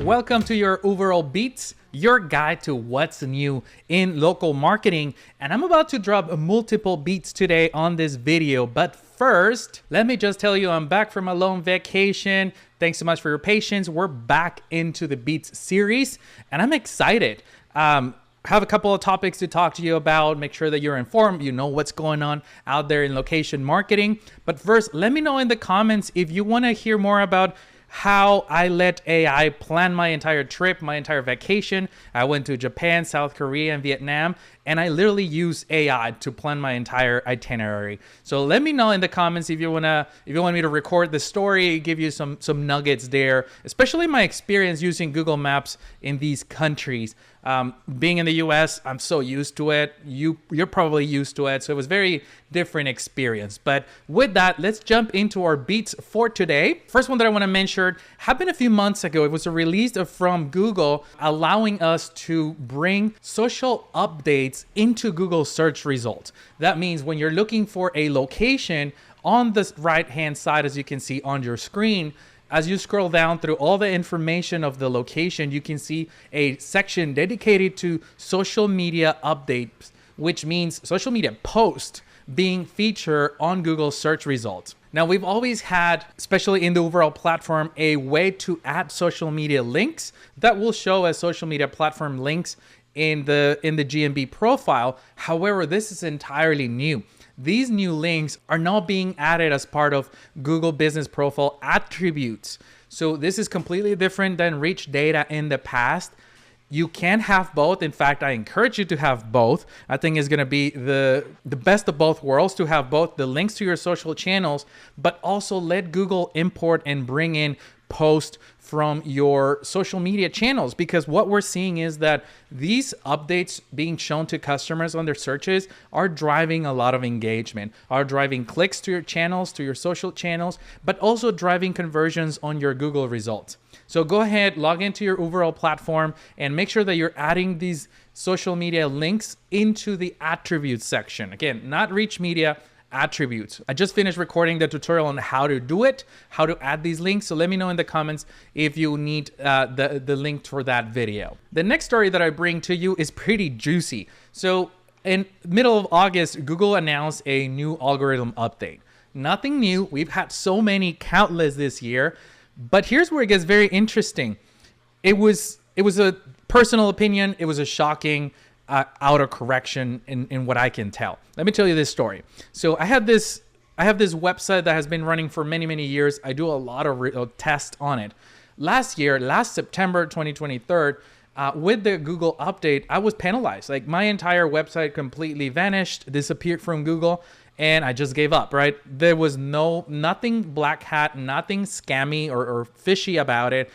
Welcome to your Uberall Beats, your guide to what's new in local marketing. And I'm about to drop multiple beats today on this video. But first, let me just tell you I'm back from a long vacation. Thanks so much for your patience. We're back into the Beats series and I'm excited. Have a couple of topics to talk to you about, make sure that you're informed, you know what's going on out there in location marketing. But first, let me know in the comments if you want to hear more about how I let AI plan my entire trip, my entire vacation. I went to Japan, South Korea, and Vietnam, and I literally use AI to plan my entire itinerary. So let me know in the comments if you want me to record the story, give you some nuggets there, especially my experience using Google Maps in these countries. Being in the US, I'm so used to it. You're probably used to it. So it was very different experience. But with that, let's jump into our beats for today. First one that I want to mention happened a few months ago. It was released from Google, allowing us to bring social updates into Google search results. That means when you're looking for a location on the right-hand side, as you can see on your screen, as you scroll down through all the information of the location, you can see a section dedicated to social media updates, which means social media posts being featured on Google search results. Now, we've always had, especially in the Uberall platform, a way to add social media links that will show as social media platform links in the GMB profile. However, this is entirely new. These new links are now being added as part of Google Business Profile attributes. So this is completely different than rich data in the past. You can have both. In fact, I encourage you to have both. I think it's going to be the best of both worlds to have both the links to your social channels, but also let Google import and bring in posts from your social media channels, because what we're seeing is that these updates being shown to customers on their searches are driving a lot of engagement, are driving clicks to your channels, to your social channels, but also driving conversions on your Google results. So go ahead, log into your Uberall platform and make sure that you're adding these social media links into the attributes section. Again, not rich media, attributes. I just finished recording the tutorial on how to do it, how to add these links. So let me know in the comments if you need the link for that video. The next story that I bring to you is pretty juicy. So in middle of August, Google announced a new algorithm update. Nothing new. We've had so many, countless this year, but here's where it gets very interesting. It was a personal opinion. It was a shocking out of correction in what I can tell. Let me tell you this story. So I have this website that has been running for many years. I do a lot of tests on it. Last September 2023, with the Google update, I was penalized. Like my entire website completely vanished, disappeared from Google, and I just gave up, right? There was nothing black hat, nothing scammy or fishy about it.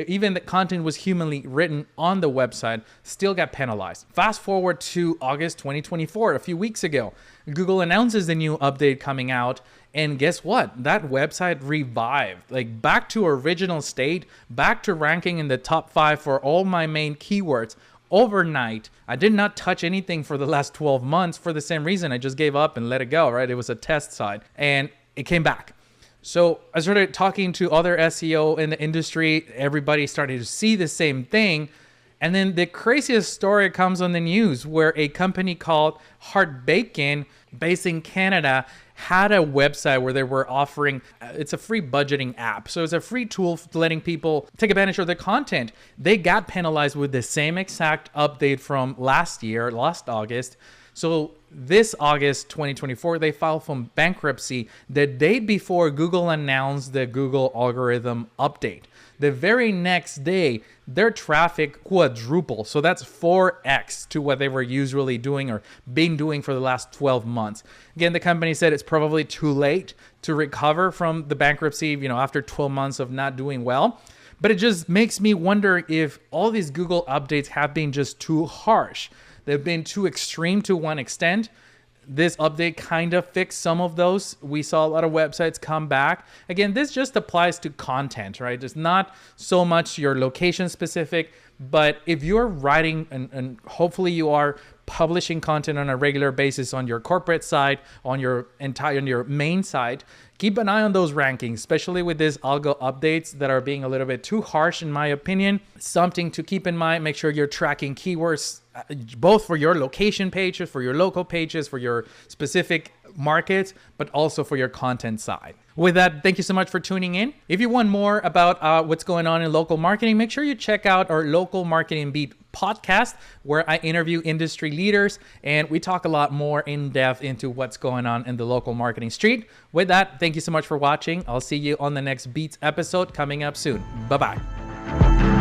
Even the content was humanly written on the website, still got penalized. Fast forward to August 2024, a few weeks ago, Google announces the new update coming out, and guess what? That website revived, like back to original state, back to ranking in the top 5 for all my main keywords overnight. I did not touch anything for the last 12 months for the same reason. I just gave up and let it go, right? It was a test site, and it came back. So I started talking to other SEO in the industry. Everybody started to see the same thing. And then the craziest story comes on the news where a company called Heart Bacon, based in Canada, had a website where they were offering, it's a free budgeting app. So it's a free tool letting people take advantage of the content. They got penalized with the same exact update from last August. So this August 2024, they filed for bankruptcy the day before Google announced the Google algorithm update. The very next day, their traffic quadrupled. So that's 4x to what they were usually doing or been doing for the last 12 months. Again, the company said it's probably too late to recover from the bankruptcy, after 12 months of not doing well. But it just makes me wonder if all these Google updates have been just too harsh. They've been too extreme to one extent. This update kind of fixed some of those. We saw a lot of websites come back. Again, this just applies to content, right? It's not so much your location specific, but if you're writing and hopefully you are publishing content on a regular basis on your corporate side, on your main site, keep an eye on those rankings, especially with these algo updates that are being a little bit too harsh, in my opinion. Something to keep in mind. Make sure you're tracking keywords, both for your location pages, for your local pages, for your specific markets, but also for your content side. With that, thank you so much for tuning in. If you want more about what's going on in local marketing, make sure you check out our Local Marketing Beat podcast, where I interview industry leaders and we talk a lot more in depth into what's going on in the local marketing street. With that, thank you so much for watching. I'll see you on the next Beats episode coming up soon. Bye-bye.